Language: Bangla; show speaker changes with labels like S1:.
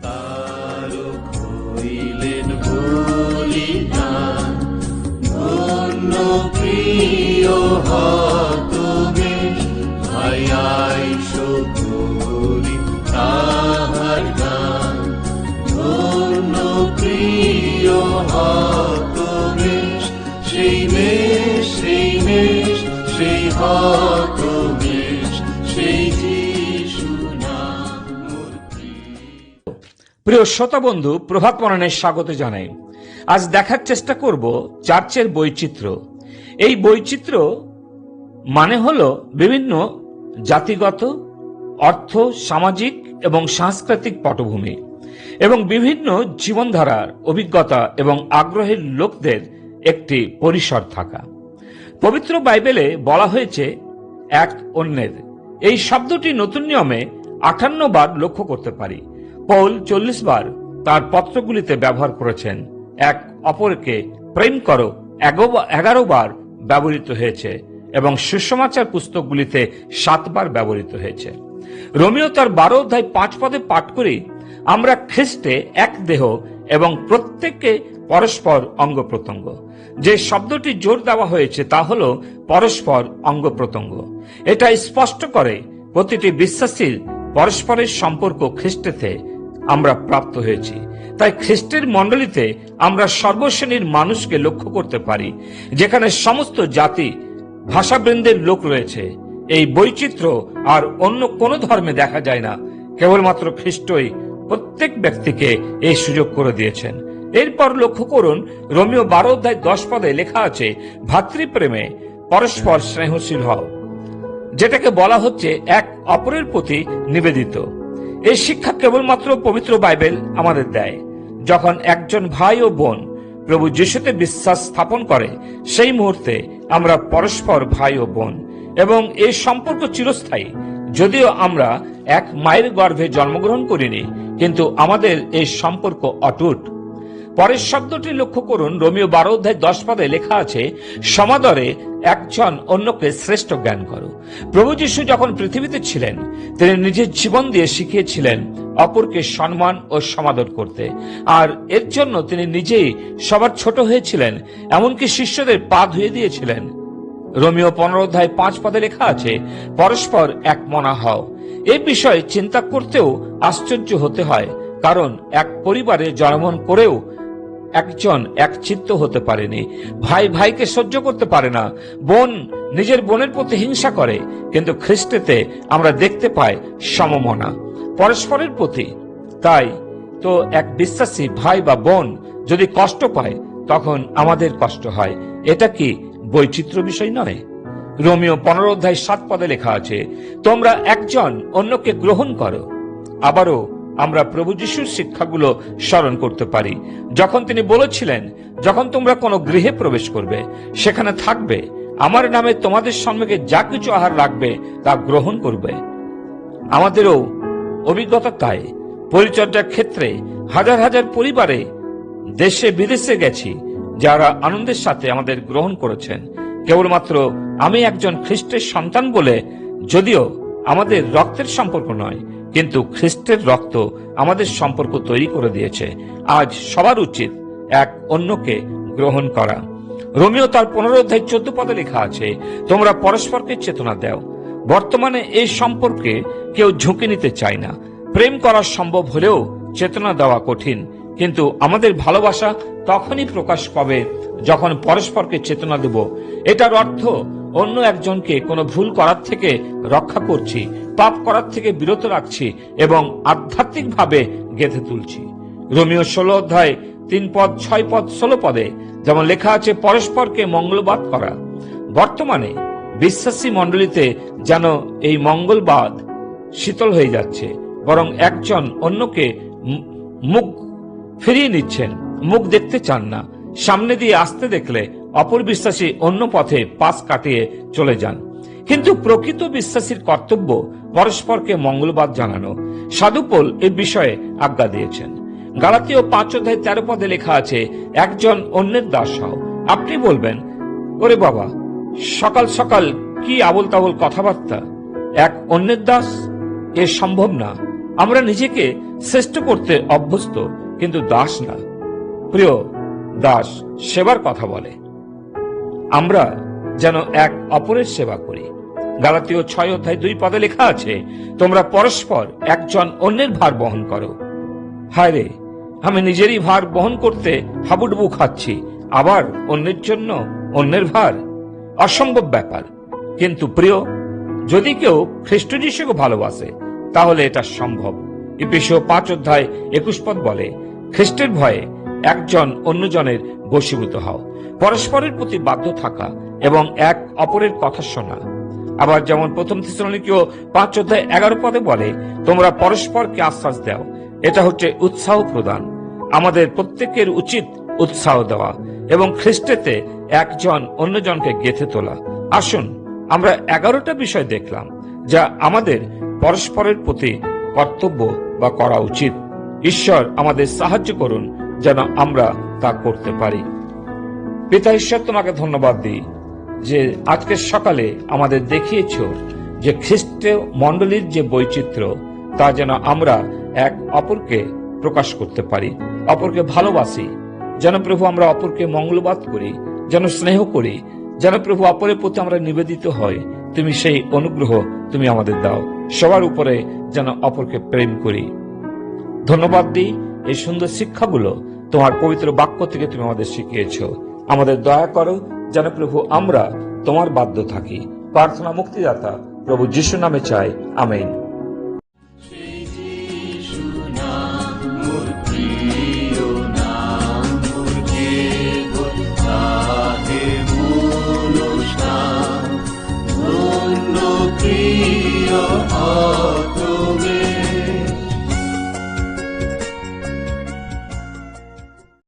S1: তারক হইলেন বলিদান, ধন্য প্রিয় হতবেশ, ভাই আইসো করি তাহার গান। ধন্য প্রিয় হতবেশ, সেই মেষ, সেই মেষ, সেই হতবেশ, সেই যিশু নাম মোর প্রিয়।
S2: প্রিয় শ্রোতা বন্ধু, প্রভাত মননে স্বাগত জানাই। আজ দেখার চেষ্টা করব চার্চের বৈচিত্র্য। এই বৈচিত্র্য মানে হলো বিভিন্ন জাতিগত, অর্থ, সামাজিক এবং সাংস্কৃতিক পটভূমি এবং বিভিন্ন জীবনধারার অভিজ্ঞতা এবং আগ্রহের লোকদের একটি পরিসর থাকা। পবিত্র বাইবেলে বলা হয়েছে এক অন্যের। এই শব্দটি নতুন নিয়মে 58 বার লক্ষ্য করতে পারি। পৌল 40 বার তার পত্রগুলিতে ব্যবহার করেছেন। এক অপরকে প্রেম করো 11 বার ব্যবহৃত হয়েছে এবং সুসমাচার পুস্তকগুলিতে 7 বার ব্যবহৃত হয়েছে। রোমিও তার 12 অধ্যায় 5 পদে পাঠ করি, আমরা খ্রিস্টে এক দেহ এবং প্রত্যেককে পরস্পর অঙ্গ প্রত্যঙ্গ। যে শব্দটি জোর দেওয়া হয়েছে তা হল পরস্পর অঙ্গ প্রত্যঙ্গ। এটা স্পষ্ট করে প্রতিটি বিশ্বাসীর পরস্পরের সম্পর্ক খ্রিস্টেতে আমরা প্রাপ্ত হয়েছি। তাই খ্রিস্টের মণ্ডলীতে আমরা সর্বশ্রেণীর মানুষকে লক্ষ্য করতে পারি, যেখানে সমস্ত জাতি, ভাষাবৃন্দের লোক রয়েছে। এই বৈচিত্র্য আর অন্য কোনো ধর্মে দেখা যায় না। কেবলমাত্র খ্রিস্টই প্রত্যেক ব্যক্তিকে এই সুযোগ করে দিয়েছেন। এরপর লক্ষ্য করুন, রোমিও 12 অধ্যায় 10 পদে লেখা আছে, ভাতৃপ্রেমে পরস্পর স্নেহশীল হও, যেটাকে বলা হচ্ছে এক অপরের প্রতি নিবেদিত। এই শিক্ষা কেবলমাত্র পবিত্র বাইবেল আমাদের দেয়। যখন একজন ভাই ও বোন প্রভু যিশুতে বিশ্বাস স্থাপন করে, সেই মুহূর্তে আমরা পরস্পর ভাই ও বোন এবং এই সম্পর্ক চিরস্থায়ী। যদিও আমরা এক মায়ের গর্ভে জন্মগ্রহণ করিনি, কিন্তু আমাদের এই সম্পর্ক অটুট। পরের শব্দটি লক্ষ্য করুন, রোমিও 12 অধ্যায় 10 পদে লেখা আছে, সমাদরে একজন অন্যকে শ্রেষ্ঠ জ্ঞান করো। প্রভু যিশু যখন পৃথিবীতে ছিলেন, তিনি নিজের জীবন দিয়ে শিখিয়েছিলেন অপরকে সম্মান ও সমাদর করতে, আর এর জন্য তিনি নিজেই সবার ছোট হয়েছিলেন, এমনকি শিষ্যদের পা ধুয়ে দিয়েছিলেন। রোমিও 15 অধ্যায় 5 পদে লেখা আছে, পরস্পর এক মনা হও। এই বিষয়ে চিন্তা করতেও আশ্চর্য হতে হয়, কারণ এক পরিবারে জন্মগ্রহণ করেও একজন এক চিত্ত হতে পারেনি। ভাই ভাইকে সহ্য করতে পারে না, বোন নিজের বোনের প্রতি হিংসা করে, কিন্তু খ্রিস্টেতে আমরা দেখতে পাই সমমনা পরস্পরের প্রতি। তাই তো এক বিশ্বাসী ভাই বা বোন যদি কষ্ট পায়, তখন আমাদের কষ্ট হয়। এটা কি বৈচিত্র্য বিষয় নয়? রোমিও 15 অধ্যায় 7 পদে লেখা আছে, তোমরা একজন অন্যকে গ্রহণ করো। আবারও আমরা প্রভু যিশুর শিক্ষাগুলো স্মরণ করতে পারি, যখন তিনি বলেছিলেন, যখন তোমরা কোনো গৃহে প্রবেশ করবে, সেখানে থাকবে, আমার নামে তোমাদের সম্মুখে যা কিছু আহার লাগবে তা গ্রহণ করবে। আমাদেরও অভিজ্ঞতা তাই। পরিচর্যার ক্ষেত্রে হাজার হাজার পরিবারে দেশে বিদেশে গেছি, যারা আনন্দের সাথে আমাদের গ্রহণ করেছেন। কেবলমাত্র আমি একজন খ্রিস্টের সন্তান বলে, যদিও আমাদের রক্তের সম্পর্ক নয়, কিন্তু খ্রিস্টের রক্ত আমাদের সম্পর্ক তৈরি করে দিয়েছে। আজ সবার উচিত এক অন্যকে গ্রহণ করা। রোমিও তার 15 অধ্যায় 14 পদে লেখা আছে, তোমরা পরস্পরকে চেতনা দাও। বর্তমানে এই সম্পর্কে কেউ ঝুঁকি নিতে চায় না। প্রেম করা সম্ভব হলেও চেতনা দেওয়া কঠিন, কিন্তু আমাদের ভালোবাসা তখনই প্রকাশ পাবে যখন পরস্পরকে চেতনা দেব। এটার অর্থ অন্য একজনকে কোনো ভুল করার থেকে রক্ষা করছি, পাপ করার থেকে বিরত রাখছি এবং আধ্যাত্মিকভাবে গেঁথে তুলছি। রোমিও 16 অধ্যায় 3 পদ, 6 পদ, 16 পদে যেমন লেখা আছে, পরস্পরকে মঙ্গলবাদ করা। বর্তমানে বিশ্বাসী মণ্ডলীতে যেন এই মঙ্গলবাদ শীতল হয়ে যাচ্ছে, বরং একজন অন্যকে মুখ ফিরিয়ে নিচ্ছেন, মুখ দেখতে চান না। সামনে দিয়ে আসতে দেখলে অপর বিশ্বাসী অন্য পথে পাশ কাটিয়ে চলে যান। কিন্তু প্রকৃত বিশ্বাসীর কর্তব্য পরস্পরকে মঙ্গলবাদ জানানো। সাধু পৌল এই বিষয়ে আজ্ঞা দিয়েছেন। গালাতীয় 5 অধ্যায় 13 পদে লেখা আছে, একজন অন্যের দাস হও। আপনি বলবেন, ওরে বাবা, সকাল সকাল কি আবল তাবল কথাবার্তা, এক অন্যের দাস? এ সম্ভব না। আমরা নিজেকে শ্রেষ্ঠ করতে অভ্যস্ত, কিন্তু দাস না। প্রিয় দাস সেবার কথা বলে। আমরা যেন এক অপরের সেবা করি। গালাতীয় 6:2 লেখা আছে, তোমরা পরস্পর একজন অন্যের ভার বহন করো। হায় রে, আমি নিজেরই ভার বহন করতে হাবুডুবু খাচ্ছি, আবার অন্যের জন্য অন্যের ভার। অসম্ভব ব্যাপার। কিন্তু প্রিয়, যদি কেউ খ্রিস্ট যিশুকে ভালোবাসে তাহলে এটা সম্ভব। এফেসীয় 5:21 বলে, খ্রিস্টের ভয়ে একজন অন্যজনের বশীভূত হও, পরস্পরের প্রতি বাধ্য থাকা এবং এক অপরের কথা শোনা। আবার যেমন প্রথম থেসসালোনিকীয় 5:11 বলে, তোমরা পরস্পরকে আশ্বাস দাও। এটা হচ্ছে উৎসাহ প্রদান। আমাদের প্রত্যেকের উচিত উৎসাহ দেওয়া এবং খ্রিস্টেতে একজন অন্যজনকে গেঁথে তোলা। আসুন, আমরা 11টা বিষয় দেখলাম যা আমাদের পরস্পরের প্রতি কর্তব্য বা করা উচিত। ঈশ্বর আমাদের সাহায্য করুন যেন আমরা তা করতে পারি। পিতা ঈশ্বর, তোমাকে ধন্যবাদ দিই যে আজকের সকালে আমাদের দেখিয়েছ যে খ্রিস্ট মণ্ডলীর যে বৈচিত্র্য, তা যেন আমরা এক অপরকে প্রকাশ করতে পারি, অপরকে ভালোবাসি। যেন প্রভু আমরা অপরকে মঙ্গলবাদ করি, যেন স্নেহ করি, যেন প্রভু অপরের প্রতি আমরা নিবেদিত হই। তুমি সেই অনুগ্রহ তুমি আমাদের দাও। সবার উপরে যেন অপরকে প্রেম করি। ধন্যবাদ দিই এই সুন্দর শিক্ষাগুলো তোমার পবিত্র বাক্য থেকে তুমি আমাদের শিখিয়েছ। আমাদের দয়া করো যেন প্রভু আমরা তোমার বাধ্য থাকি। প্রার্থনা মুক্তিদাতা প্রভু যিশু নামে চাই, আমেন।